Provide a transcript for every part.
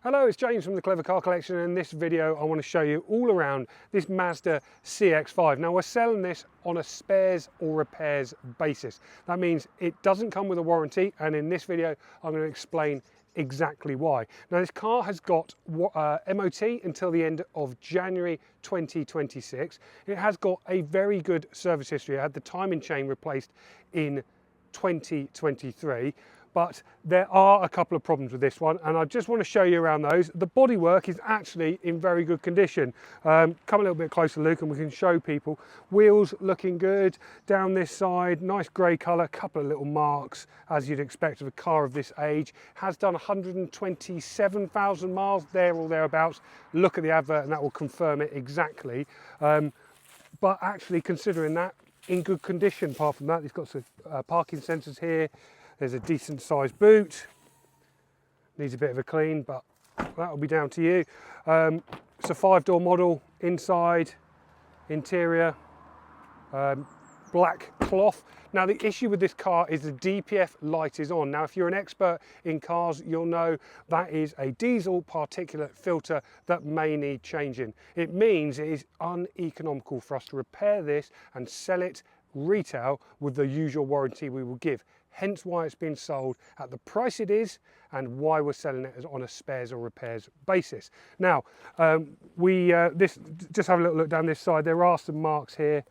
Hello, it's James from the Clever Car Collection, and in this video I want to show you all around this Mazda CX-5. Now we're selling this on a spares or repairs basis. That means it doesn't come with a warranty, and in this video I'm going to explain exactly why. Now this car has got MOT until the end of January 2026. It has got a very good service history. It had the timing chain replaced in 2023. But there are a couple of problems with this one, and I just want to show you around those. The bodywork is actually in very good condition. Come a little bit closer, Luke, and we can show people. Wheels looking good down this side, nice grey colour, couple of little marks as you'd expect of a car of this age. Has done 127,000 miles there or thereabouts. Look at the advert and that will confirm it exactly. But actually, considering that, in good condition. Apart from that, it's got some parking sensors here. There's a decent sized boot, needs a bit of a clean, but that'll be down to you. It's a 5-door model, inside, interior, black cloth. Now the issue with this car is the DPF light is on. Now if you're an expert in cars, you'll know that is a diesel particulate filter that may need changing. It means it is uneconomical for us to repair this and sell it retail with the usual warranty we will give. Hence why it's been sold at the price it is and why we're selling it on a spares or repairs basis. Now, just have a little look down this side. There are some marks here,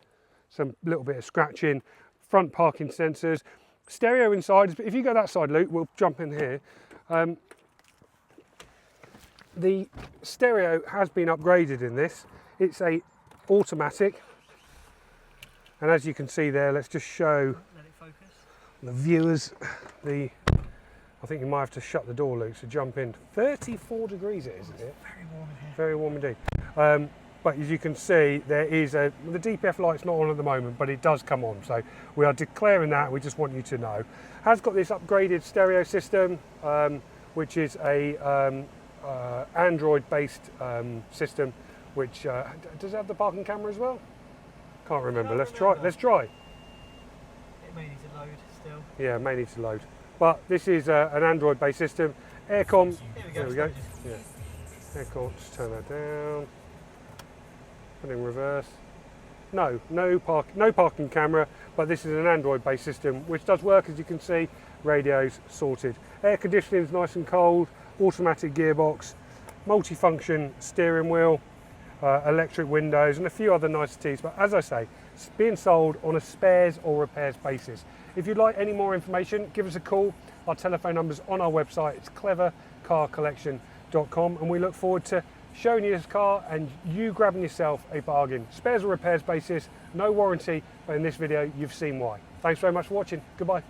some little bit of scratching, front parking sensors, stereo inside. If you go that side, Luke, we'll jump in here. The stereo has been upgraded in this. It's a automatic. And as you can see there, let's just show the viewers I think you might have to shut the door, Luke, to jump in. 34 degrees it is, isn't it? Very warm in here. Very warm indeed. But as you can see, there is the DPF light's not on at the moment, but it does come on. So we are declaring that. We just want you to know. Has got this upgraded stereo system, which is a Android-based system, which does it have the parking camera as well? Can't remember. Let's try. Let's try. It may need to load still. Yeah, may need to load. But this is an Android-based system. Aircon. There we go. Yeah. Aircon. Just turn that down. Put in reverse. No parking camera. But this is an Android-based system, which does work, as you can see. Radio's sorted. Air conditioning is nice and cold. Automatic gearbox. Multifunction steering wheel. Electric windows and a few other niceties, but as I say, it's being sold on a spares or repairs basis. If you'd like any more information, give us a call. Our telephone number's on our website. It's clevercarcollection.com, and we look forward to showing you this car and you grabbing yourself a bargain. Spares or repairs basis, no warranty, but in this video you've seen why. Thanks very much for watching. Goodbye.